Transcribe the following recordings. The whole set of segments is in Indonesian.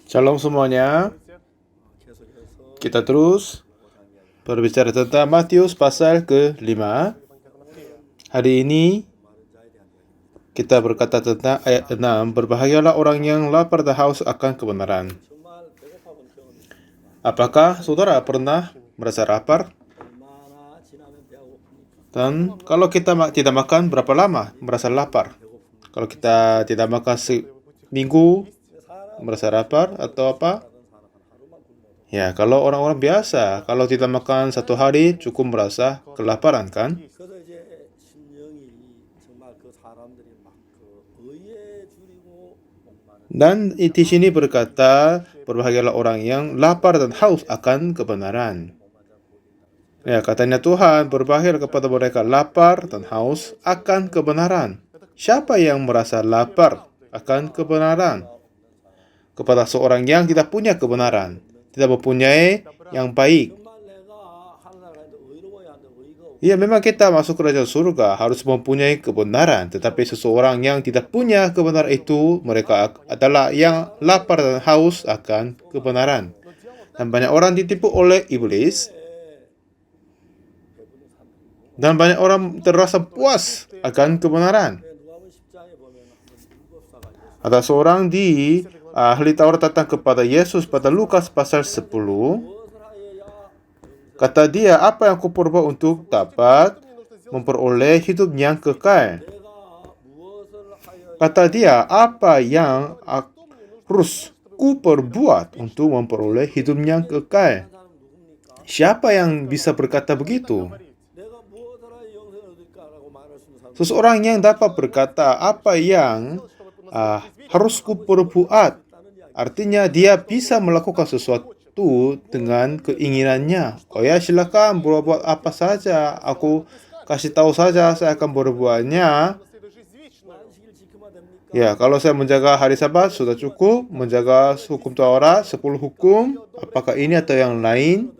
Shalom semuanya. Kita terus berbicara tentang Matius pasal ke-5. Hari ini kita berkata tentang ayat 6. Berbahagialah orang yang lapar dan haus akan kebenaran. Apakah saudara pernah merasa lapar? Dan kalau kita tidak makan, berapa lama merasa lapar? Kalau kita tidak makan seminggu, merasa lapar atau apa? Ya, kalau orang-orang biasa, kalau tidak makan satu hari cukup merasa kelaparan, kan? Dan di sini berkata, berbahagialah orang yang lapar dan haus akan kebenaran. Ya, katanya Tuhan, berbahagia kepada mereka lapar dan haus akan kebenaran. Siapa yang merasa lapar akan kebenaran? Kepada seorang yang tidak punya kebenaran, tidak mempunyai yang baik. Ya, memang kita masuk kerajaan surga harus mempunyai kebenaran, tetapi seseorang yang tidak punya kebenaran itu, mereka adalah yang lapar dan haus akan kebenaran. Dan banyak orang ditipu oleh iblis, dan banyak orang terasa puas akan kebenaran. Ada seorang di ahli Taurat datang kepada Yesus pada Lukas pasal 10. Kata dia, apa yang aku perbuat untuk dapat memperoleh hidup yang kekal? Kata dia, apa yang harus ku perbuat untuk memperoleh hidup yang kekal? Siapa yang bisa berkata begitu? Seseorang yang dapat berkata apa yang harus ku perbuat, artinya dia bisa melakukan sesuatu dengan keinginannya. Oh ya, silakan berbuat apa saja, aku kasih tahu saja, saya akan berbuatnya. Ya, kalau saya menjaga hari Sabat sudah cukup, menjaga hukum Taurat 10 hukum, apakah ini atau yang lain?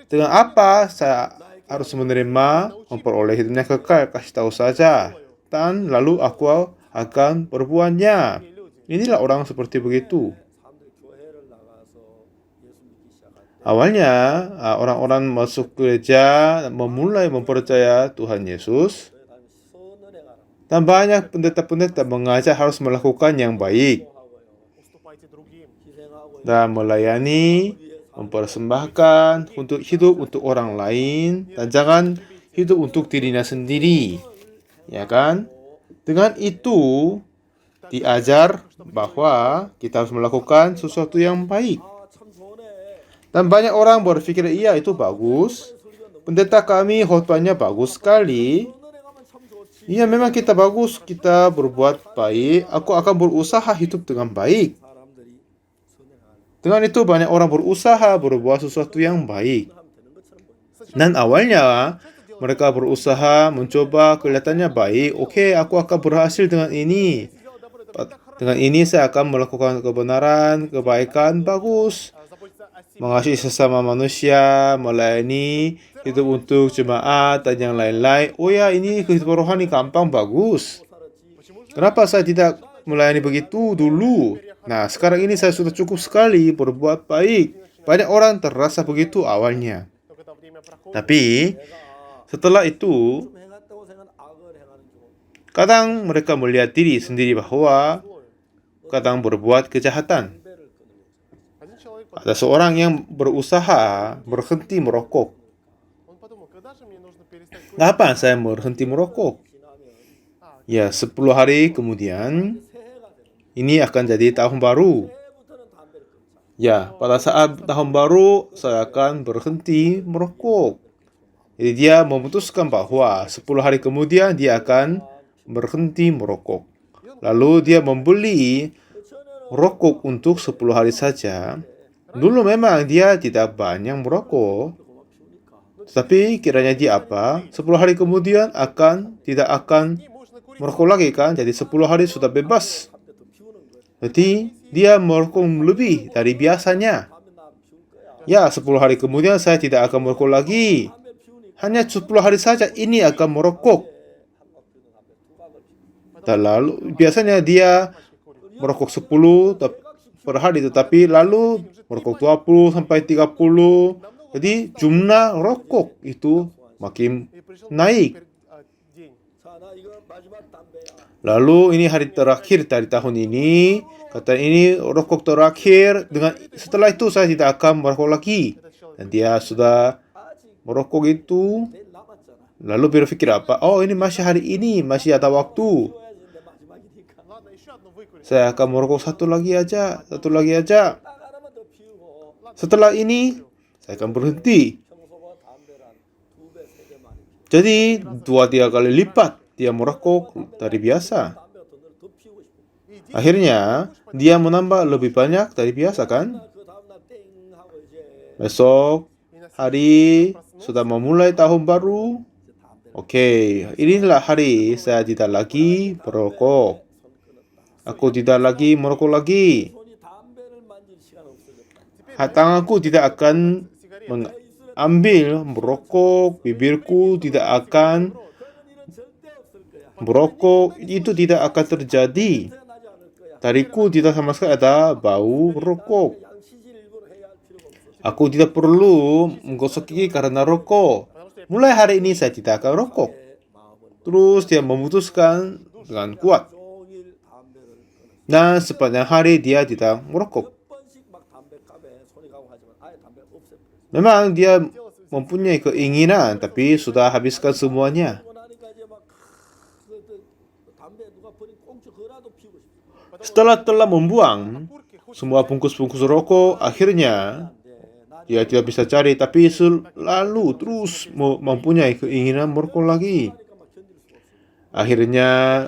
Dengan apa saya harus menerima, memperoleh hidupnya kekal, kasih tahu saja. Dan lalu aku akan berbuatnya. Inilah orang seperti begitu. Awalnya, orang-orang masuk gereja memulai mempercaya Tuhan Yesus. Dan banyak pendeta-pendeta mengajar harus melakukan yang baik. Dan melayani, mempersembahkan untuk hidup untuk orang lain, dan jangan hidup untuk dirinya sendiri. Ya kan? Dengan itu diajar bahwa kita harus melakukan sesuatu yang baik. Dan banyak orang berpikir, iya itu bagus. Pendeta kami khotbahnya bagus sekali. Iya, memang kita bagus, kita berbuat baik. Aku akan berusaha hidup dengan baik. Dengan itu banyak orang berusaha berbuat sesuatu yang baik. Dan awalnya mereka berusaha mencoba kelihatannya baik. Oke, aku akan berhasil dengan ini. Dengan ini saya akan melakukan kebenaran, kebaikan, bagus. Mengasihi sesama manusia, melayani, hidup untuk jemaat, dan yang lain-lain. Oh ya, ini kehidupan rohani gampang, bagus. Kenapa saya tidak melayani begitu dulu? Nah, sekarang ini saya sudah cukup sekali berbuat baik. Banyak orang terasa begitu awalnya. Tapi, setelah itu, kadang mereka melihat diri sendiri bahwa kadang berbuat kejahatan. Ada seorang yang berusaha berhenti merokok. Kenapa saya berhenti merokok? Ya, 10 hari kemudian, ini akan jadi tahun baru. Ya, pada saat tahun baru, saya akan berhenti merokok. Jadi dia memutuskan bahwa 10 hari kemudian dia akan berhenti merokok. Lalu dia membeli rokok untuk 10 hari saja. Dulu memang dia tidak banyak merokok. Tetapi kiranya dia apa? 10 hari kemudian tidak akan merokok lagi, kan? Jadi 10 hari sudah bebas. Jadi dia merokok lebih dari biasanya. Ya, 10 hari kemudian saya tidak akan merokok lagi. Hanya 10 hari saja ini akan merokok. Dan lalu biasanya dia merokok 10 per hari, tetapi lalu merokok 20 sampai 30. Jadi jumlah rokok itu makin naik. Lalu ini hari terakhir dari tahun ini, kata ini rokok terakhir, setelah itu saya tidak akan merokok lagi. Dan dia sudah merokok itu, lalu berpikir apa? Oh, ini masih hari ini, masih ada waktu. Saya akan merokok satu lagi aja. Setelah ini, saya akan berhenti. Jadi 2-3 kali lipat dia merokok dari biasa. Akhirnya dia menambah lebih banyak dari biasa kan? Besok hari sudah memulai tahun baru. Oke, inilah hari saya tidak lagi merokok. Aku tidak lagi merokok lagi. Tanganku tidak akan mengambil merokok, bibirku tidak akan merokok, itu tidak akan terjadi. Dariku tidak sama sekali ada bau rokok. Aku tidak perlu menggosok gigi karena rokok. Mulai hari ini saya tidak akan rokok. Terus dia memutuskan dengan kuat. Dan sepanjang hari dia tidak merokok. Memang dia mempunyai keinginan, tapi sudah habiskan semuanya. Setelah telah membuang semua bungkus-bungkus rokok, akhirnya dia tidak bisa cari, tapi selalu terus mempunyai keinginan merokok lagi. Akhirnya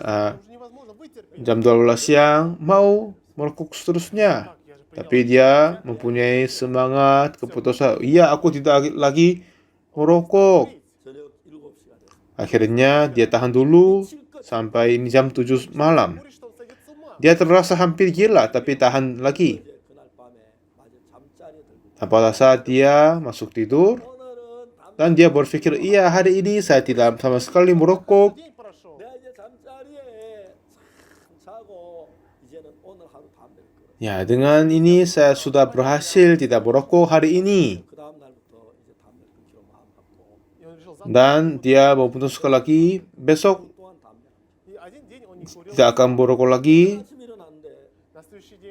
jam 12 siang mau merokok seterusnya. Tapi dia mempunyai semangat, keputusan, iya aku tidak lagi merokok. Akhirnya dia tahan dulu sampai jam 7 malam. Dia terasa hampir gila, tapi tahan lagi. Dan pada saat dia masuk tidur, dan dia berpikir, iya hari ini saya tidak sama sekali merokok. Ya, dengan ini saya sudah berhasil tidak merokok hari ini. Dan dia memutuskan lagi, besok tidak akan merokok lagi.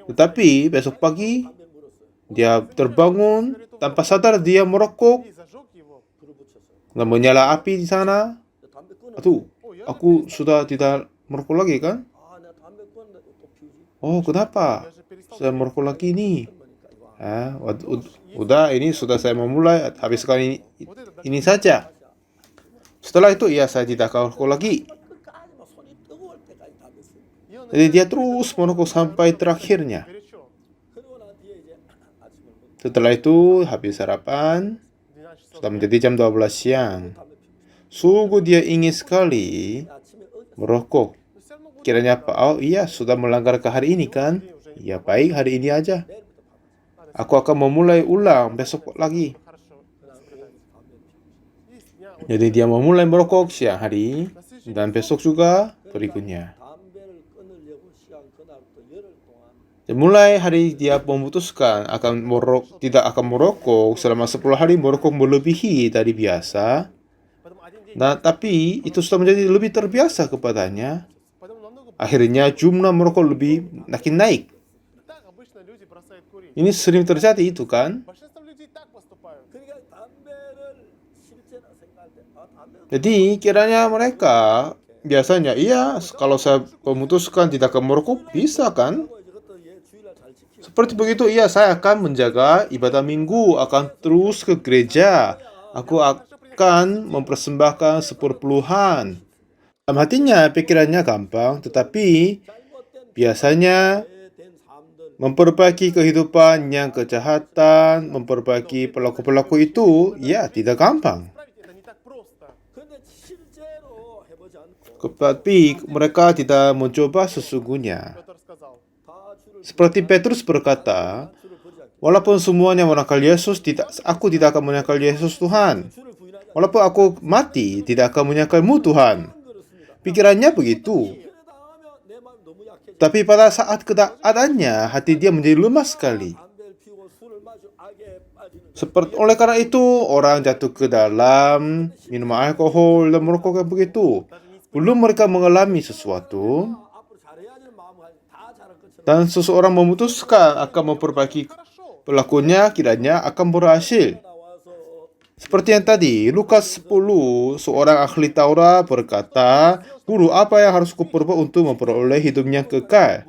Tetapi besok pagi, dia terbangun, tanpa sadar dia merokok. Dan menyala api di sana. Aduh, aku sudah tidak merokok lagi kan? Oh, kenapa? Saya merokok lagi nih. Udah, ini sudah saya memulai, habiskan ini saja. Setelah itu, ya saya tidak akan merokok lagi. Jadi dia terus merokok sampai terakhirnya. Setelah itu, habis sarapan, sudah menjadi jam 12 siang. Sungguh dia ingin sekali merokok. Kiranya apa? Oh iya, sudah melanggar ke hari ini kan? Ya baik, hari ini aja. Aku akan memulai ulang besok lagi. Jadi dia memulai merokok siang hari dan besok juga berikutnya. Mulai hari dia memutuskan tidak akan merokok selama 10 hari, merokok melebihi dari biasa. Nah, tapi itu sudah menjadi lebih terbiasa kepadanya. Akhirnya jumlah merokok makin naik. Ini sering terjadi itu kan? Jadi kiranya mereka biasanya, iya kalau saya memutuskan tidak akan merokok, bisa kan? Seperti begitu, iya saya akan menjaga ibadah minggu, akan terus ke gereja. Aku akan mempersembahkan 10%. Dalam hatinya pikirannya gampang, tetapi biasanya memperbaiki kehidupan yang kejahatan, memperbaiki pelaku-pelaku itu, ya tidak gampang. Tetapi mereka tidak mencoba sesungguhnya. Seperti Petrus berkata, walaupun semuanya menangkal Yesus, aku tidak akan menyangkal Yesus Tuhan. Walaupun aku mati, tidak akan menyangkalmu Tuhan. Pikirannya begitu. Tapi pada saat keadaannya, hati dia menjadi lemah sekali. Oleh karena itu, orang jatuh ke dalam minuman alkohol dan merokok yang begitu. Belum mereka mengalami sesuatu, dan seseorang memutuskan akan memperbaiki pelakunya, kiranya akan berhasil. Seperti yang tadi, Lukas 10, seorang ahli Taurat berkata, "Guru, apa yang harus kuperbuat untuk memperoleh hidup yang kekal?"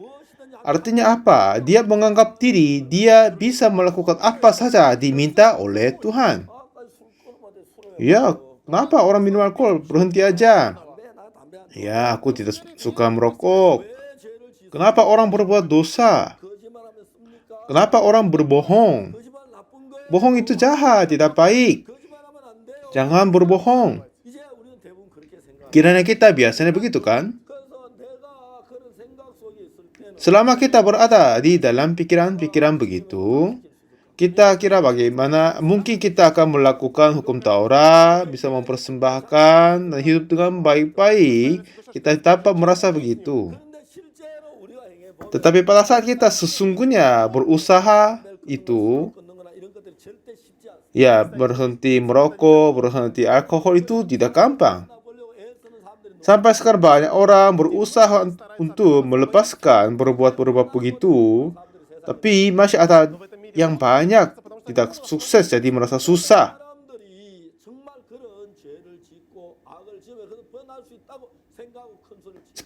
Artinya apa? Dia menganggap diri dia bisa melakukan apa saja diminta oleh Tuhan. Ya, kenapa orang minum alkohol? Berhenti aja. Ya, aku tidak suka merokok. Kenapa orang berbuat dosa? Kenapa orang berbohong? Bohong itu jahat, tidak baik. Jangan berbohong. Kiranya kita biasanya begitu kan? Selama kita berada di dalam pikiran-pikiran begitu, kita kira bagaimana mungkin kita akan melakukan hukum Taurat, bisa mempersembahkan dan hidup dengan baik-baik. Kita dapat merasa begitu. Tetapi pada saat kita sesungguhnya berusaha itu, ya, berhenti merokok, berhenti alkohol itu tidak gampang. Sampai sekarang banyak orang berusaha untuk melepaskan berbuat begitu, tapi masih ada yang banyak tidak sukses, jadi merasa susah.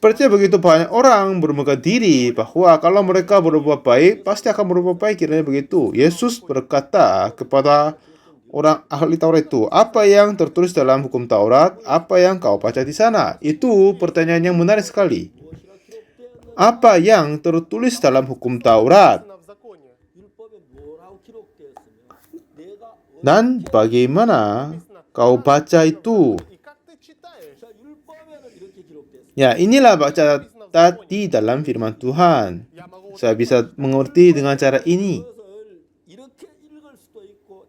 Sepertinya begitu banyak orang bermegah diri bahwa kalau mereka berbuat baik, pasti akan berbuat baik, kiranya begitu. Yesus berkata kepada orang ahli Taurat itu, apa yang tertulis dalam hukum Taurat, apa yang kau baca di sana? Itu pertanyaan yang menarik sekali. Apa yang tertulis dalam hukum Taurat? Dan bagaimana kau baca itu? Ya, inilah baca tadi dalam firman Tuhan. Saya bisa mengerti dengan cara ini.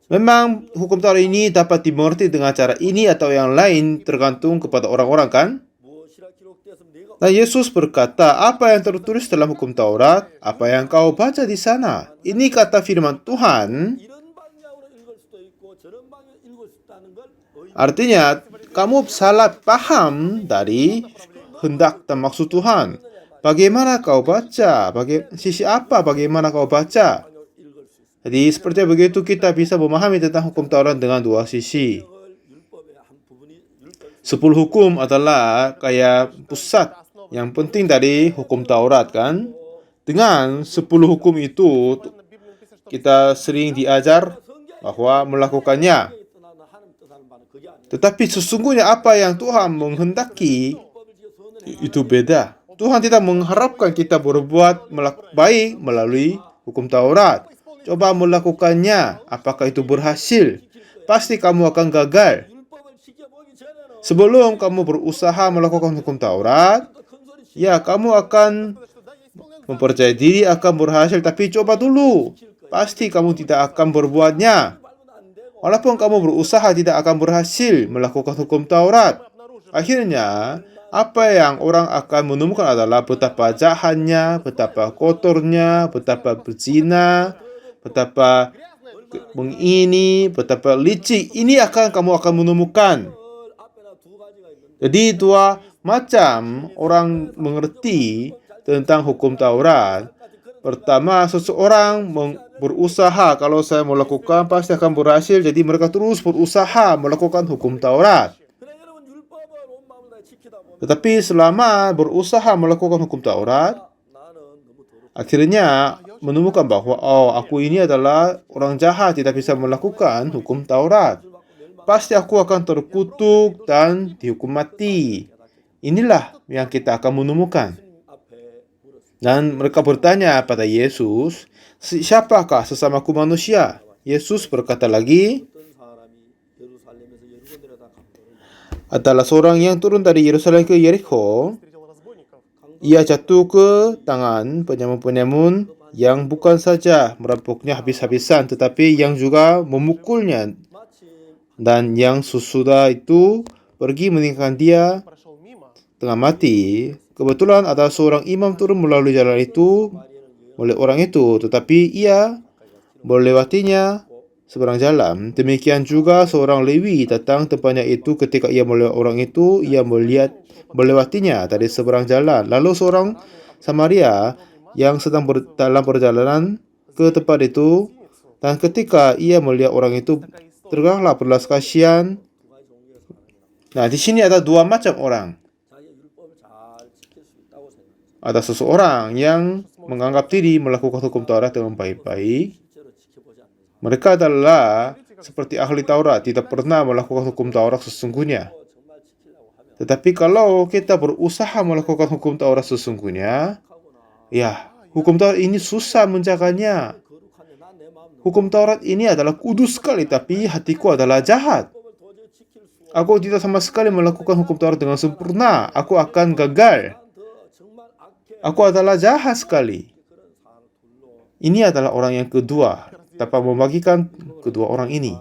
Memang hukum Taurat ini dapat dimengerti dengan cara ini atau yang lain, tergantung kepada orang-orang kan? Nah, Yesus berkata, apa yang tertulis dalam hukum Taurat, apa yang kau baca di sana. Ini kata firman Tuhan. Artinya, kamu salah paham dari hendak dan maksud Tuhan. Bagaimana kau baca? Sisi apa bagaimana kau baca? Jadi seperti begitu kita bisa memahami tentang hukum Taurat dengan dua sisi. 10 hukum adalah kayak pusat yang penting dari hukum Taurat kan. Dengan 10 hukum itu kita sering diajar bahwa melakukannya. Tetapi sesungguhnya apa yang Tuhan menghendaki itu beda. Tuhan tidak mengharapkan kita berbuat baik melalui hukum Taurat. Coba melakukannya, apakah itu berhasil? Pasti kamu akan gagal. Sebelum kamu berusaha melakukan hukum Taurat, ya kamu akan mempercayai diri akan berhasil, tapi coba dulu. Pasti kamu tidak akan berbuatnya. Walaupun kamu berusaha tidak akan berhasil melakukan hukum Taurat. Akhirnya, apa yang orang akan menemukan adalah betapa jahatnya, betapa kotornya, betapa berzina, betapa betapa licik. Ini kamu akan menemukan. Jadi dua macam orang mengerti tentang hukum Taurat. Pertama, seseorang berusaha, kalau saya melakukan pasti akan berhasil. Jadi mereka terus berusaha melakukan hukum Taurat. Tetapi selama berusaha melakukan hukum Taurat, akhirnya menemukan bahwa aku ini adalah orang jahat, tidak bisa melakukan hukum Taurat. Pasti aku akan terkutuk dan dihukum mati. Inilah yang kita akan menemukan. Dan mereka bertanya pada Yesus, siapakah sesamaku manusia? Yesus berkata lagi, adalah seorang yang turun dari Yerusalem ke Yeriko. Ia jatuh ke tangan penyamun-penyamun yang bukan saja merampoknya habis-habisan, tetapi yang juga memukulnya. Dan yang sesudah itu pergi meninggalkan dia tengah mati, kebetulan ada seorang imam turun melalui jalan itu oleh orang itu, tetapi ia melewatinya seberang jalan. Demikian juga seorang Lewi datang tempatnya itu ketika ia melewati orang itu, ia melihat melewatinya dari seberang jalan. Lalu seorang Samaria yang sedang dalam perjalanan ke tempat itu, dan ketika ia melihat orang itu, tergeraklah belas kasihan. Nah, di sini ada dua macam orang. Ada seseorang yang menganggap diri melakukan hukum Taurat dengan baik-baik. Mereka adalah seperti ahli Taurat, tidak pernah melakukan hukum Taurat sesungguhnya. Tetapi kalau kita berusaha melakukan hukum Taurat sesungguhnya, ya, hukum Taurat ini susah menjaganya. Hukum Taurat ini adalah kudus sekali, tapi hatiku adalah jahat. Aku tidak sama sekali melakukan hukum Taurat dengan sempurna. Aku akan gagal. Aku adalah jahat sekali. Ini adalah orang yang kedua, tanpa membagikan kedua orang ini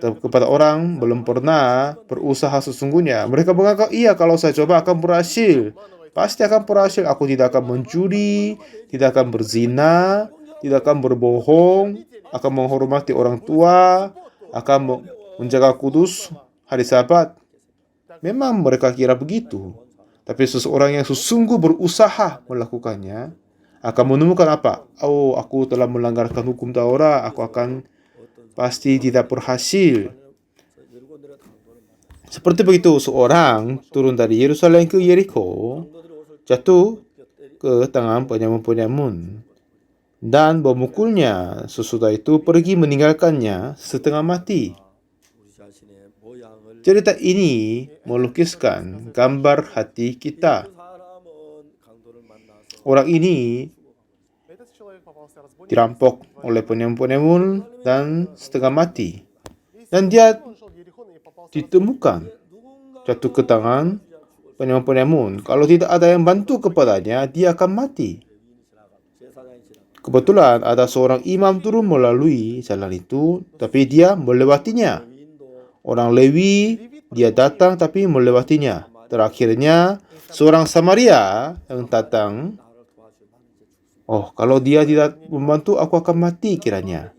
kepada orang belum pernah berusaha sesungguhnya. Mereka menganggap, iya, kalau saya coba akan berhasil. Pasti akan berhasil. Aku tidak akan mencuri, tidak akan berzina, tidak akan berbohong, akan menghormati orang tua, akan menjaga kudus hari Sabat. Memang mereka kira begitu. Tapi seseorang yang sesungguh berusaha melakukannya akan menemukan apa? Oh, aku telah melanggarkan hukum Taurat, aku akan pasti tidak berhasil. Seperti begitu, seorang turun dari Yerusalem ke Yeriko, jatuh ke tangan penyamun-penyamun, dan memukulnya. Sesudah itu pergi meninggalkannya setengah mati. Cerita ini melukiskan gambar hati kita. Orang ini dirampok oleh penyamun-penyamun dan setengah mati. Dan dia ditemukan jatuh ke tangan penyamun-penyamun. Kalau tidak ada yang bantu kepadanya, dia akan mati. Kebetulan ada seorang imam turun melalui jalan itu, tapi dia melewatinya. Orang Lewi, dia datang tapi melewatinya. Terakhirnya, seorang Samaria yang datang. Oh, kalau dia tidak membantu, aku akan mati kiranya.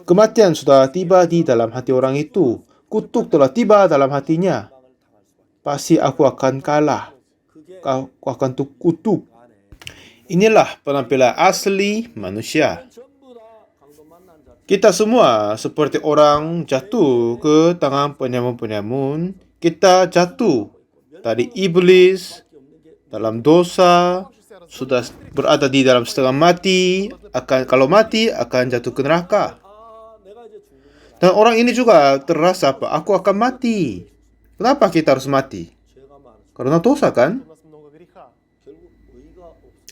Kematian sudah tiba di dalam hati orang itu. Kutuk telah tiba dalam hatinya. Pasti aku akan kalah. Aku akan kutuk. Inilah penampilan asli manusia. Kita semua seperti orang jatuh ke tangan penyamun-penyamun. Kita jatuh dari iblis, dalam dosa, sudah berada di dalam setengah mati, kalau mati akan jatuh ke neraka. Dan orang ini juga terasa apa? Aku akan mati. Kenapa kita harus mati? Karena dosa kan?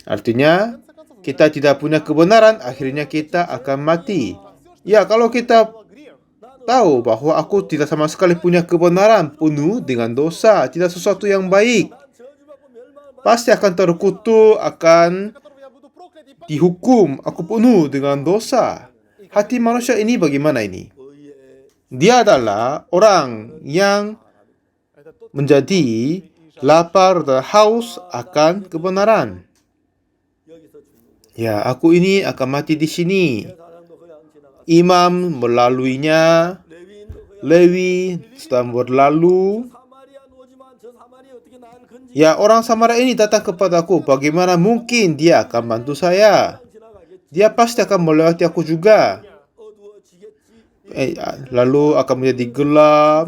Artinya kita tidak punya kebenaran, akhirnya kita akan mati. Ya, kalau kita tahu bahwa aku tidak sama sekali punya kebenaran, penuh dengan dosa, tidak sesuatu yang baik, pasti akan terkutuk, akan dihukum. Aku penuh dengan dosa. Hati manusia ini bagaimana ini? Dia adalah orang yang menjadi lapar dan haus akan kebenaran. Ya, aku ini akan mati di sini. Imam melaluinya, Lewi sedang berlalu. Ya, orang Samaria ini datang kepadaku. Bagaimana mungkin dia akan bantu saya? Dia pasti akan melewati aku juga. Lalu akan menjadi gelap.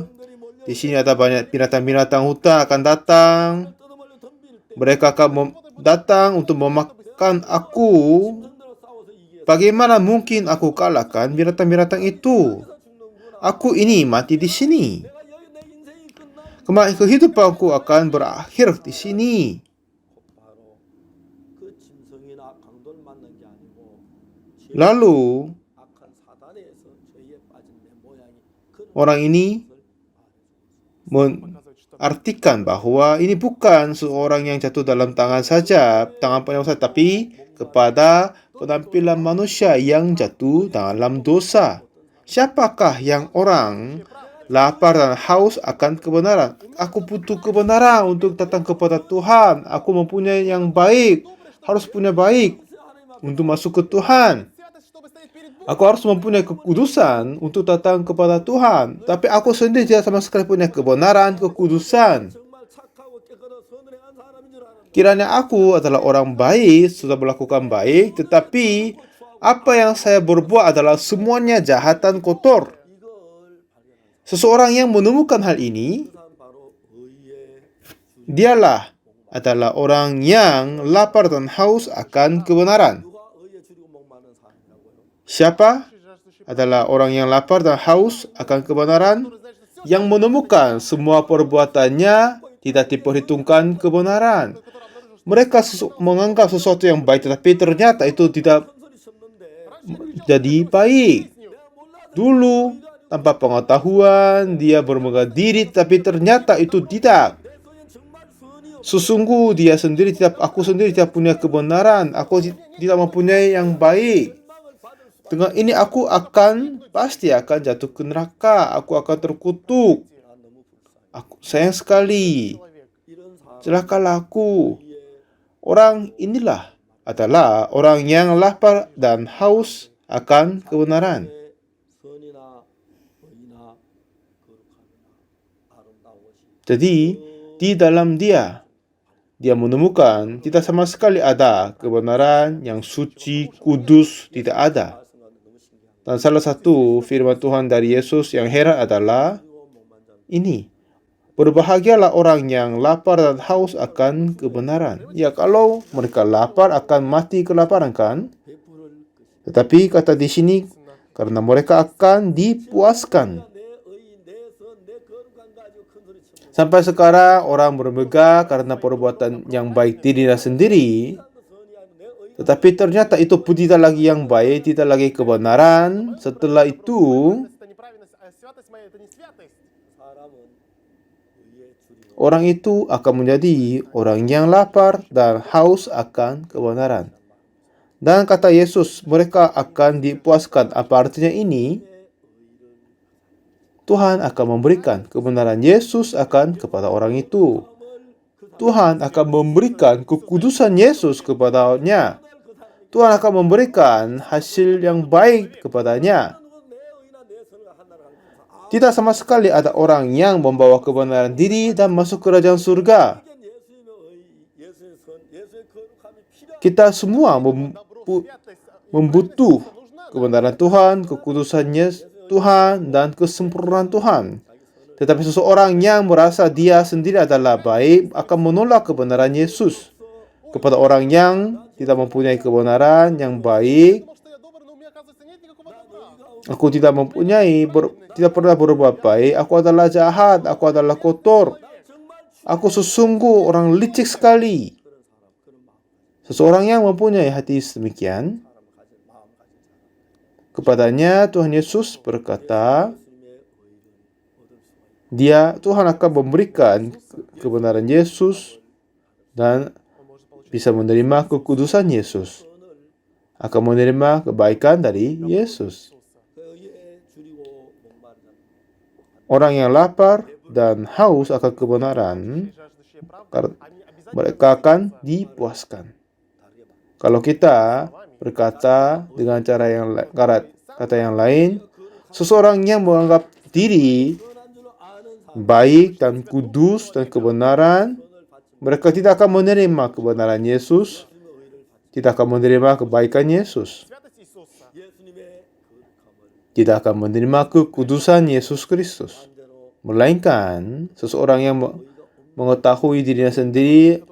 Di sini ada banyak binatang-binatang hutan akan datang. Mereka akan datang untuk memakan aku. Bagaimana mungkin aku kalahkan binatang-binatang itu? Aku ini mati di sini. Kehidupanku akan berakhir di sini. Lalu orang ini mengartikan bahwa ini bukan seorang yang jatuh dalam tangan penyamun, tapi kepada penampilan manusia yang jatuh dalam dosa. Siapakah yang orang lapar dan haus akan kebenaran. Aku butuh kebenaran untuk datang kepada Tuhan. Aku mempunyai yang baik, harus punya baik untuk masuk ke Tuhan. Aku harus mempunyai kekudusan untuk datang kepada Tuhan. Tapi aku sendiri tidak sama sekali punya kebenaran, kekudusan. Kiranya aku adalah orang baik, sudah melakukan baik, tetapi apa yang saya berbuat adalah semuanya jahatan kotor. Seseorang yang menemukan hal ini, dialah adalah orang yang lapar dan haus akan kebenaran. Siapa adalah orang yang lapar dan haus akan kebenaran? Yang menemukan semua perbuatannya tidak diperhitungkan kebenaran. Mereka menganggap sesuatu yang baik, tetapi ternyata itu tidak jadi baik. Dulu, tanpa pengetahuan, dia bermegah diri, tapi ternyata itu tidak. Sesungguh aku sendiri tidak punya kebenaran. Aku tidak mempunyai yang baik. Dengan ini aku pasti akan jatuh ke neraka. Aku akan terkutuk. Aku sayang sekali. Celakalah aku. Orang inilah adalah orang yang lapar dan haus akan kebenaran. Jadi, di dalam dia menemukan tidak sama sekali ada kebenaran yang suci, kudus, tidak ada. Dan salah satu firman Tuhan dari Yesus yang heran adalah ini. Berbahagialah orang yang lapar dan haus akan kebenaran. Ya, kalau mereka lapar akan mati kelaparan kan? Tetapi kata di sini, karena mereka akan dipuaskan. Sampai sekarang orang bermegah karena perbuatan yang baik dirinya sendiri. Tetapi ternyata itu pun tidak lagi yang baik, tidak lagi kebenaran. Setelah itu, orang itu akan menjadi orang yang lapar dan haus akan kebenaran. Dan kata Yesus, mereka akan dipuaskan. Apa artinya ini? Tuhan akan memberikan kebenaran Yesus kepada orang itu. Tuhan akan memberikan kekudusan Yesus kepadanya. Tuhan akan memberikan hasil yang baik kepadanya. Tidak sama sekali ada orang yang membawa kebenaran diri dan masuk kerajaan surga. Kita semua membutuh kebenaran Tuhan, kekudusannya Tuhan, dan kesempurnaan Tuhan. Tetapi seseorang yang merasa dia sendiri adalah baik akan menolak kebenaran Yesus. Kepada orang yang tidak mempunyai kebenaran yang baik, aku tidak pernah berbuat baik, aku adalah jahat, aku adalah kotor. Aku sesungguh orang licik sekali. Seseorang yang mempunyai hati demikian, kepadanya Tuhan Yesus berkata, Tuhan akan memberikan kebenaran Yesus dan bisa menerima kekudusan Yesus. Akan menerima kebaikan dari Yesus. Orang yang lapar dan haus akan kebenaran, mereka akan dipuaskan. Kalau kita berkata dengan kata yang lain, seseorang yang menganggap diri baik dan kudus dan kebenaran, mereka tidak akan menerima kebenaran Yesus, tidak akan menerima kebaikan Yesus, tidak akan menerima kekudusan Yesus Kristus. Melainkan seseorang yang mengetahui dirinya sendiri,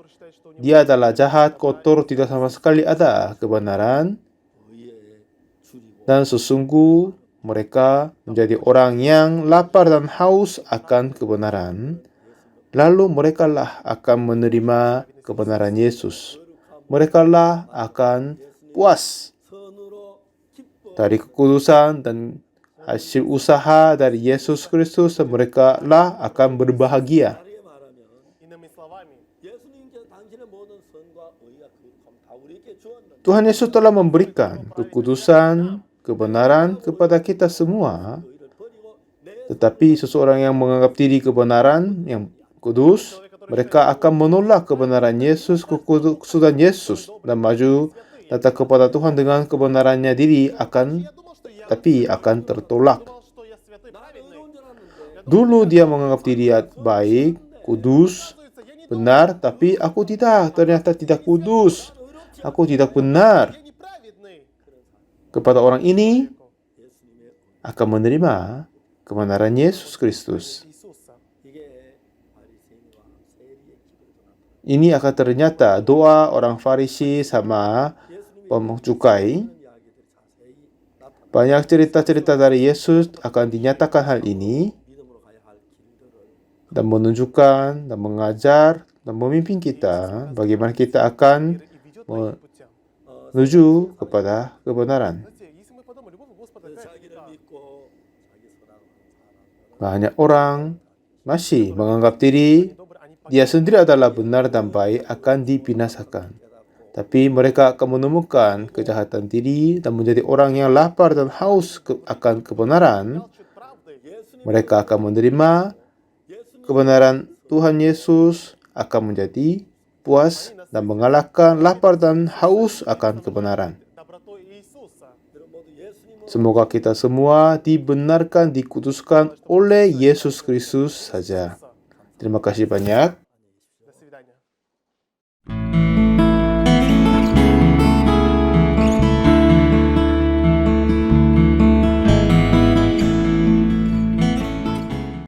dia adalah jahat, kotor, tidak sama sekali ada kebenaran, dan sesungguh mereka menjadi orang yang lapar dan haus akan kebenaran. Lalu mereka lah akan menerima kebenaran Yesus. Mereka lah akan puas dari kekudusan dan hasil usaha dari Yesus Kristus. Mereka lah akan berbahagia. Tuhan Yesus telah memberikan kekudusan, kebenaran kepada kita semua. Tetapi seseorang yang menganggap diri kebenaran yang kudus, mereka akan menolak kebenaran Yesus, kekudusan Yesus, dan maju datang kepada Tuhan dengan kebenarannya diri akan tertolak. Dulu dia menganggap diri baik, kudus, benar, tapi aku tidak, ternyata tidak kudus. Aku tidak benar. Kepada orang ini akan menerima kebenaran Yesus Kristus. Ini akan ternyata doa orang Farisi sama pemungut cukai. Banyak cerita-cerita dari Yesus akan dinyatakan hal ini dan menunjukkan dan mengajar dan memimpin kita bagaimana kita akan menuju kepada kebenaran. Banyak orang masih menganggap diri dia sendiri adalah benar dan baik akan dibinasakan. Tapi mereka akan menemukan kejahatan diri dan menjadi orang yang lapar dan haus akan kebenaran. Mereka akan menerima kebenaran Tuhan Yesus, akan menjadi puas dan mengalahkan lapar dan haus akan kebenaran. Semoga kita semua dibenarkan, dikuduskan oleh Yesus Kristus saja. Terima kasih banyak.